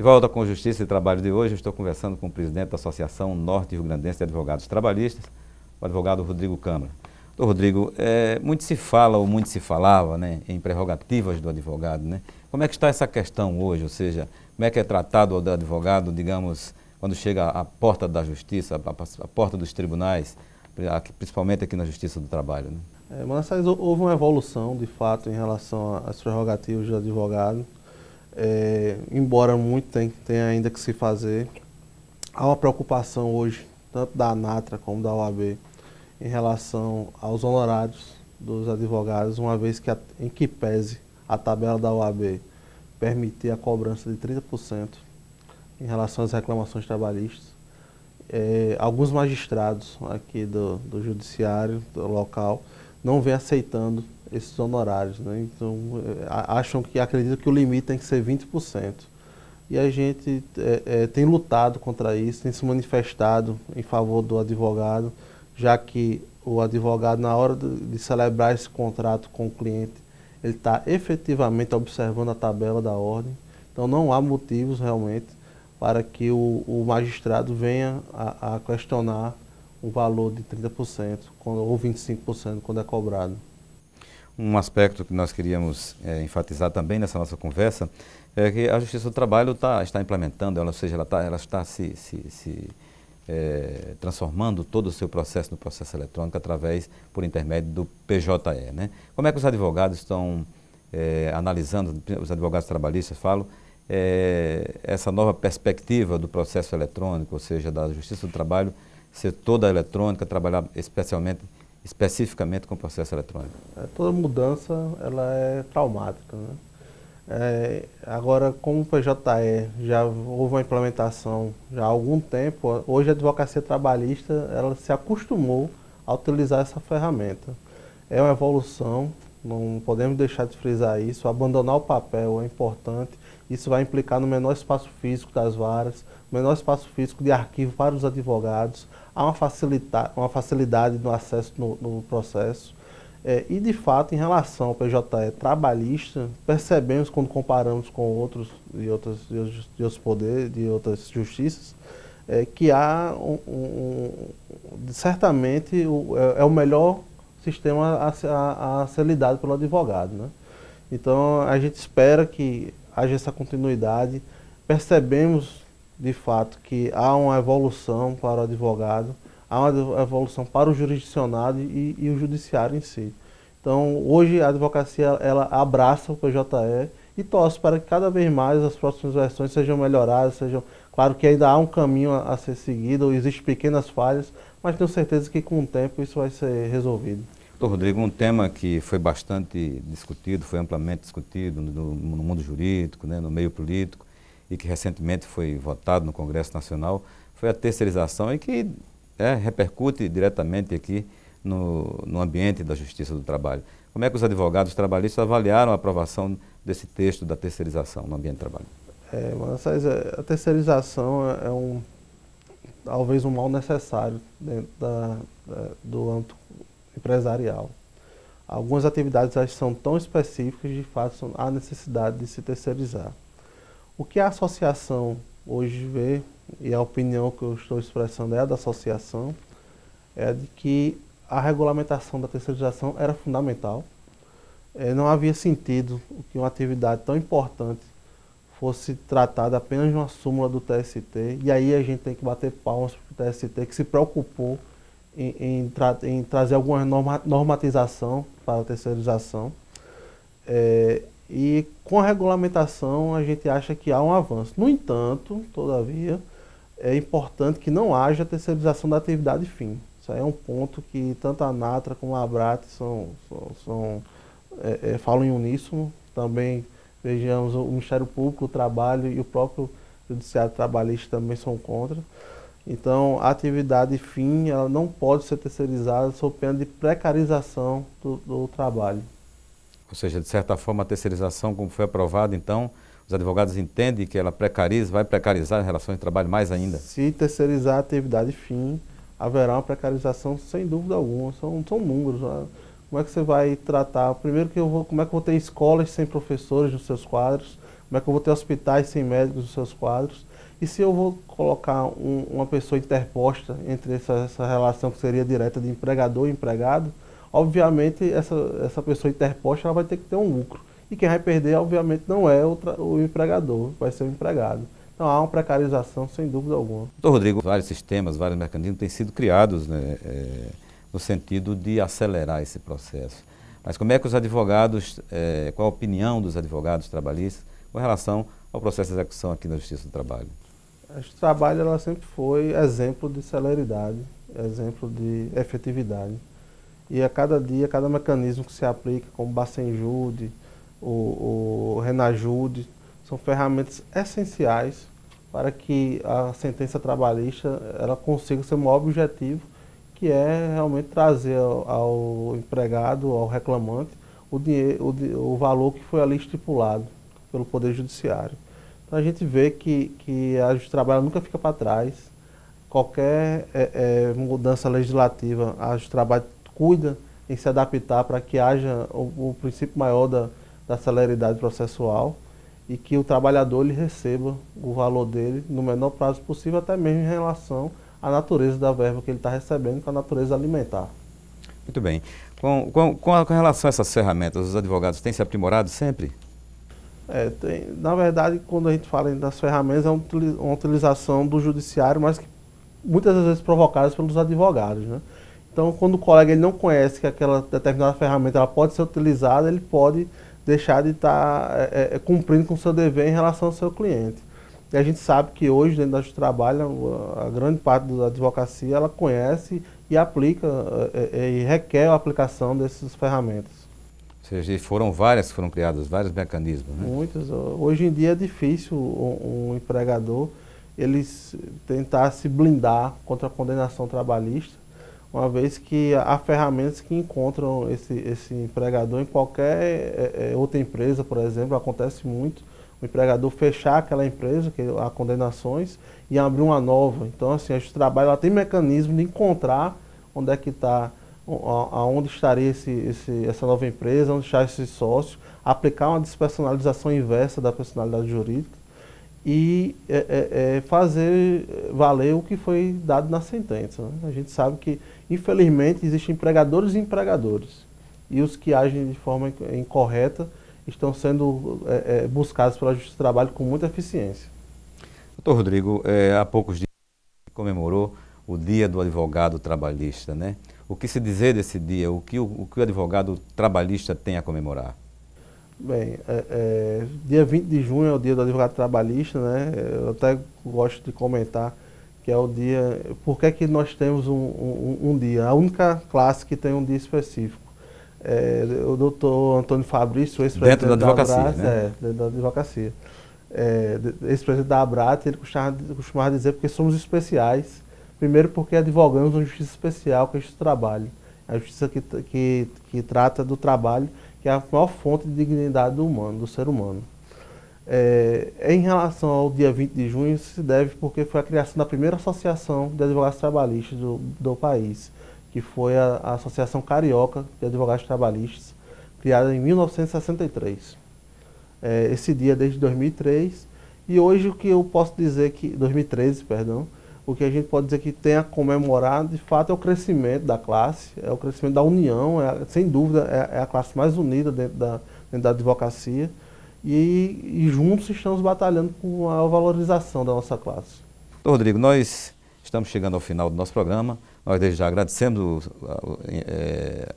volta com Justiça e Trabalho de hoje, eu estou conversando com o presidente da Associação Norte Rio Grandense de Advogados Trabalhistas, o advogado Rodrigo Câmara. Doutor Rodrigo, muito se fala ou muito se falava, né, em prerrogativas do advogado, né? Como é que está essa questão hoje? Ou seja, como é que é tratado o advogado, digamos, quando chega à porta da Justiça, à porta dos tribunais, principalmente aqui na Justiça do Trabalho, né? Manassés, houve uma evolução, de fato, em relação às prerrogativas do advogado. Embora muito tenha ainda que se fazer, há uma preocupação hoje, tanto da ANATRA como da OAB, em relação aos honorários dos advogados, uma vez que, em que pese a tabela da OAB permitir a cobrança de 30% em relação às reclamações trabalhistas. Alguns magistrados aqui do judiciário do local não vêm aceitando esses honorários, né? Então, acreditam que o limite tem que ser 20%. E a gente tem lutado contra isso, tem se manifestado em favor do advogado, já que o advogado, na hora de celebrar esse contrato com o cliente, ele está efetivamente observando a tabela da ordem. Então, não há motivos realmente para que o magistrado venha a questionar um valor de 30% ou 25% quando é cobrado. Um aspecto que nós queríamos enfatizar também nessa nossa conversa é que a Justiça do Trabalho está implementando, ou seja, ela está se transformando todo o seu processo no processo eletrônico por intermédio do PJE, né? Como é que os advogados estão analisando, os advogados trabalhistas falam, essa nova perspectiva do processo eletrônico, ou seja, da Justiça do Trabalho ser toda eletrônica, trabalhar especificamente com o processo eletrônico? Toda mudança ela é traumática, né? Agora, como o PJE já houve uma implementação já há algum tempo, hoje a advocacia trabalhista ela se acostumou a utilizar essa ferramenta. É uma evolução, não podemos deixar de frisar isso, abandonar o papel é importante, isso vai implicar no menor espaço físico das varas, menor espaço físico de arquivo para os advogados, há uma facilidade no acesso no processo. E, de fato, em relação ao PJE trabalhista, percebemos, quando comparamos com outros de outros poderes, de outras justiças, que há, certamente, é o melhor sistema a ser lidado pelo advogado, né? Então, a gente espera que haja essa continuidade. Percebemos, de fato, que há uma evolução para o advogado, há uma evolução para o jurisdicionado e o judiciário em si. Então, hoje a advocacia ela abraça o PJE e torce para que cada vez mais as próximas versões sejam melhoradas, claro que ainda há um caminho a ser seguido, existem pequenas falhas, mas tenho certeza que com o tempo isso vai ser resolvido. Doutor Rodrigo, um tema que foi bastante discutido, foi amplamente discutido no mundo jurídico, né, no meio político, e que recentemente foi votado no Congresso Nacional, foi a terceirização e que repercute diretamente aqui no ambiente da Justiça do Trabalho. Como é que os advogados trabalhistas avaliaram a aprovação desse texto da terceirização no ambiente do trabalho? Manassés, a terceirização talvez um mal necessário dentro do âmbito empresarial. Algumas atividades são tão específicas, de fato, há necessidade de se terceirizar. O que a associação hoje vê, e a opinião que eu estou expressando é a da associação, é de que a regulamentação da terceirização era fundamental. Não havia sentido que uma atividade tão importante fosse tratada apenas de uma súmula do TST, e aí a gente tem que bater palmas para o TST, que se preocupou em trazer alguma normatização para a terceirização. E com a regulamentação a gente acha que há um avanço. No entanto, todavia, é importante que não haja terceirização da atividade fim. Isso aí é um ponto que tanto a ANATRA como a ABRAT falam em uníssono. Também vejamos o Ministério Público, o Trabalho e o próprio Judiciário Trabalhista também são contra. Então, a atividade fim ela não pode ser terceirizada sob pena de precarização do trabalho. Ou seja, de certa forma, a terceirização, como foi aprovada, então, os advogados entendem que ela vai precarizar as relações de trabalho mais ainda? Se terceirizar a atividade fim, haverá uma precarização sem dúvida alguma. São números. Como é que você vai tratar? Primeiro, como é que eu vou ter escolas sem professores nos seus quadros? Como é que eu vou ter hospitais sem médicos nos seus quadros? E se eu vou colocar uma pessoa interposta entre essa relação que seria direta de empregador e empregado, obviamente essa pessoa interposta ela vai ter que ter um lucro. E quem vai perder, obviamente, não é o empregador, vai ser o empregado. Então há uma precarização, sem dúvida alguma. Doutor Rodrigo, vários sistemas, vários mecanismos têm sido criados, né, no sentido de acelerar esse processo. Mas como é que os advogados, qual a opinião dos advogados trabalhistas com relação ao processo de execução aqui na Justiça do Trabalho? A Justiça do Trabalho ela sempre foi exemplo de celeridade, exemplo de efetividade. E a cada dia, cada mecanismo que se aplica, como o Bacenjude, o Renajude, são ferramentas essenciais para que a sentença trabalhista ela consiga ser o maior objetivo, que é realmente trazer ao empregado, ao reclamante, o valor que foi ali estipulado pelo Poder Judiciário. Então a gente vê que a Justiça do Trabalho nunca fica para trás. Qualquer mudança legislativa, a Justiça do Trabalho cuida em se adaptar para que haja o princípio maior da celeridade processual e que o trabalhador ele receba o valor dele no menor prazo possível, até mesmo em relação à natureza da verba que ele está recebendo, com a natureza alimentar. Muito bem. Com relação a essas ferramentas, os advogados têm se aprimorado sempre? Na verdade, quando a gente fala das ferramentas, é uma utilização do judiciário, mas que muitas vezes provocadas pelos advogados, né? Então, quando o colega ele não conhece que aquela determinada ferramenta ela pode ser utilizada, ele pode deixar de estar cumprindo com o seu dever em relação ao seu cliente. E a gente sabe que hoje, dentro da Justiça do Trabalho, a grande parte da advocacia ela conhece e aplica e requer a aplicação dessas ferramentas. Ou seja, foram várias que foram criadas, vários mecanismos, né? Muitas. Hoje em dia é difícil um empregador ele tentar se blindar contra a condenação trabalhista, uma vez que há ferramentas que encontram esse empregador em qualquer outra empresa, por exemplo. Acontece muito o empregador fechar aquela empresa, que há condenações, e abrir uma nova. Então, assim, a Justiça do Trabalho ela tem mecanismo de encontrar onde é que está, aonde estaria essa nova empresa, onde está esse sócio, aplicar uma despersonalização inversa da personalidade jurídica e fazer valer o que foi dado na sentença, né? A gente sabe que, infelizmente, existem empregadores e empregadores. E os que agem de forma incorreta estão sendo buscados pela Justiça do Trabalho com muita eficiência. Doutor Rodrigo, há poucos dias comemorou o Dia do Advogado Trabalhista, né? O que se dizer desse dia? O que o advogado trabalhista tem a comemorar? Bem, dia 20 de junho é o dia do advogado trabalhista, né? Eu até gosto de comentar que é o dia... Por que é que nós temos um dia? A única classe que tem um dia específico. O doutor Antônio Fabrício, ex-presidente da advocacia, ABRAT, né? Dentro da advocacia. Ex-presidente da ABRAT, ele costumava dizer porque somos especiais. Primeiro porque advogamos uma justiça especial, que é a Justiça do Trabalho. A justiça que trata do trabalho, que é a maior fonte de dignidade do ser humano. Em relação ao dia 20 de junho, isso se deve porque foi a criação da primeira associação de advogados trabalhistas do país, que foi a Associação Carioca de Advogados Trabalhistas, criada em 1963. Esse dia desde 2003, e hoje o que eu posso dizer que... 2013, perdão. O que a gente pode dizer que tem a comemorar, de fato, é o crescimento da classe, é o crescimento da união, sem dúvida, é a classe mais unida dentro da advocacia. E juntos estamos batalhando por a valorização da nossa classe. Doutor Rodrigo, nós estamos chegando ao final do nosso programa. Nós desde já agradecemos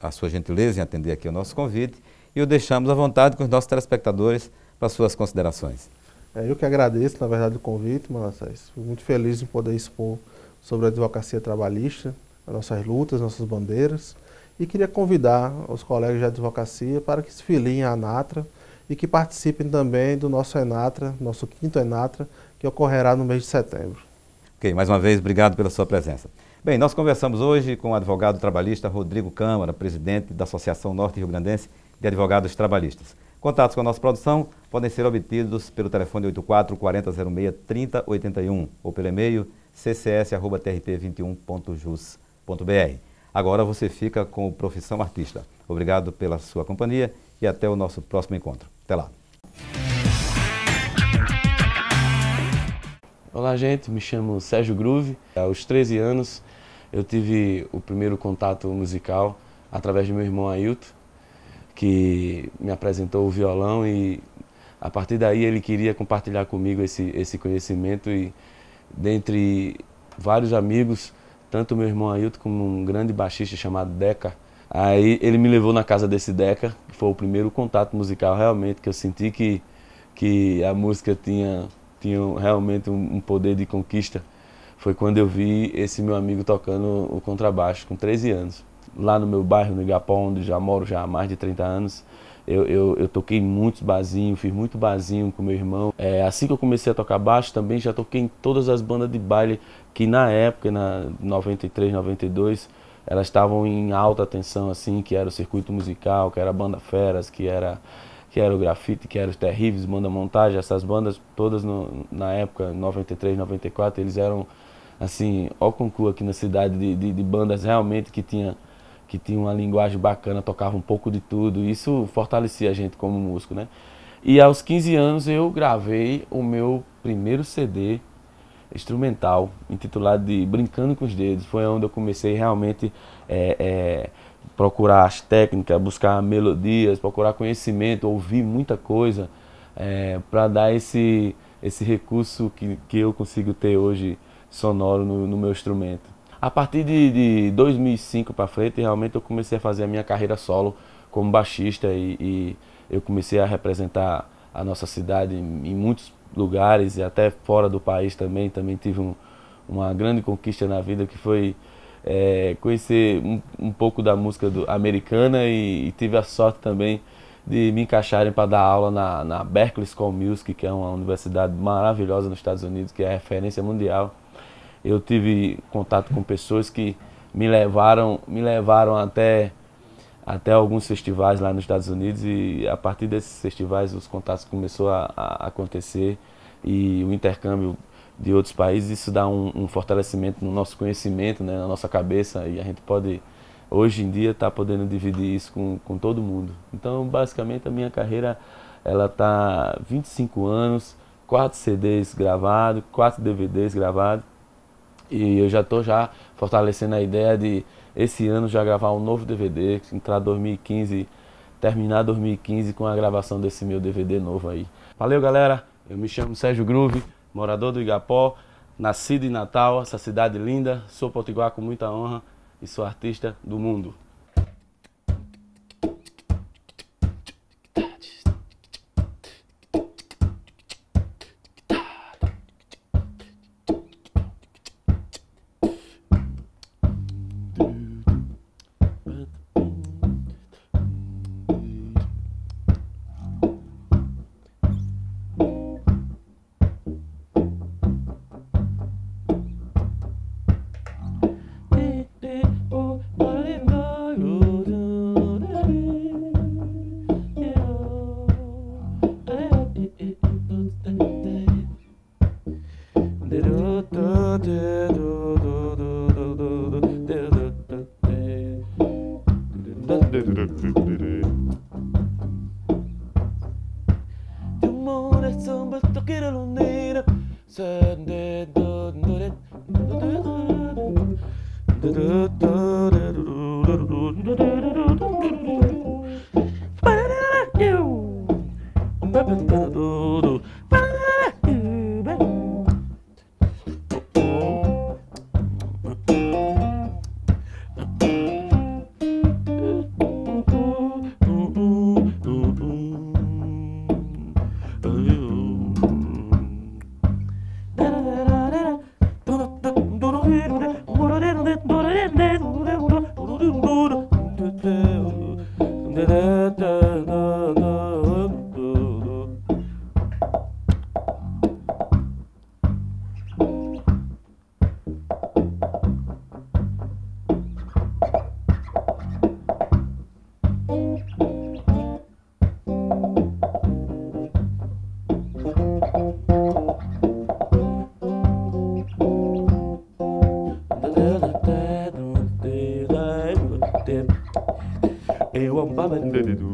a sua gentileza em atender aqui o nosso convite e o deixamos à vontade com os nossos telespectadores para suas considerações. Eu que agradeço, na verdade, o convite, Manassés. Fui muito feliz em poder expor sobre a advocacia trabalhista, as nossas lutas, nossas bandeiras. E queria convidar os colegas de advocacia para que se filiem à ANATRA e que participem também do nosso ENATRA, nosso 5º ENATRA, que ocorrerá no mês de setembro. Ok, mais uma vez, obrigado pela sua presença. Bem, nós conversamos hoje com o advogado trabalhista Rodrigo Câmara, presidente da Associação Norte Rio Grandense de Advogados Trabalhistas. Contatos com a nossa produção podem ser obtidos pelo telefone 84 40 06 30 81 ou pelo e-mail ccs@trt21.jus.br. Agora você fica com o Profissão Artista. Obrigado pela sua companhia e até o nosso próximo encontro. Até lá. Olá, gente, me chamo Sérgio Groove. Aos 13 anos eu tive o primeiro contato musical através do meu irmão Ailton, que me apresentou o violão, e a partir daí ele queria compartilhar comigo esse conhecimento, e dentre vários amigos, tanto meu irmão Ailton como um grande baixista chamado Deca, aí ele me levou na casa desse Deca, que foi o primeiro contato musical realmente que eu senti que a música tinha realmente um poder de conquista. Foi quando eu vi esse meu amigo tocando o contrabaixo com 13 anos. Lá no meu bairro, no Igapó, onde já moro já há mais de 30 anos, eu toquei muitos barzinhos, fiz muito barzinho com meu irmão. Assim que eu comecei a tocar baixo, também já toquei em todas as bandas de baile que na época, na 93, 92, elas estavam em alta tensão, assim, que era o circuito musical, que era a Banda Feras, que era o Grafite, que era os Terríveis, Banda Montagem. Essas bandas todas na época, 93, 94, eles eram assim, ó concurso aqui na cidade de bandas realmente que tinha uma linguagem bacana, tocava um pouco de tudo, e isso fortalecia a gente como músico, né? E aos 15 anos eu gravei o meu primeiro CD instrumental, intitulado de Brincando com os Dedos. Foi onde eu comecei realmente procurar as técnicas, buscar melodias, procurar conhecimento, ouvir muita coisa, para dar esse recurso que eu consigo ter hoje sonoro no meu instrumento. A partir de 2005 para frente, realmente eu comecei a fazer a minha carreira solo como baixista, e eu comecei a representar a nossa cidade em muitos lugares e até fora do país também. Também tive uma grande conquista na vida, que foi conhecer um pouco da música americana, e tive a sorte também de me encaixarem para dar aula na Berklee School of Music, que é uma universidade maravilhosa nos Estados Unidos, que é referência mundial. Eu tive contato com pessoas que me levaram até alguns festivais lá nos Estados Unidos, e a partir desses festivais os contatos começaram a acontecer, e o intercâmbio de outros países, isso dá um fortalecimento no nosso conhecimento, né, na nossa cabeça, e a gente pode, hoje em dia, estar podendo dividir isso com todo mundo. Então, basicamente, a minha carreira, ela está 25 anos, 4 CDs gravados, 4 DVDs gravados, e eu já estou fortalecendo a ideia de, esse ano, já gravar um novo DVD, entrar 2015, terminar 2015 com a gravação desse meu DVD novo aí. Valeu, galera! Eu me chamo Sérgio Groove, morador do Igapó, nascido em Natal, essa cidade linda. Sou potiguar com muita honra e sou artista do mundo.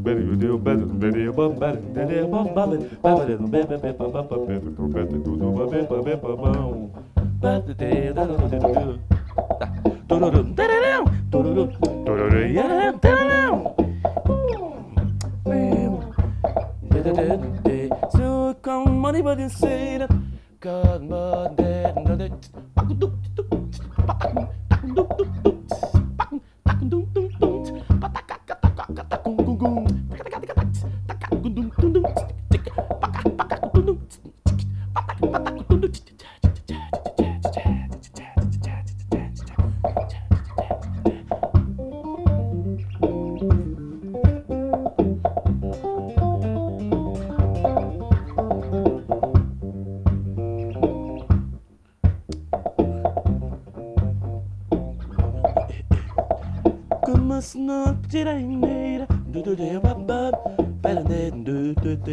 Eu So come money but you say that God but dead Como se não tirei neira do de babá para de do do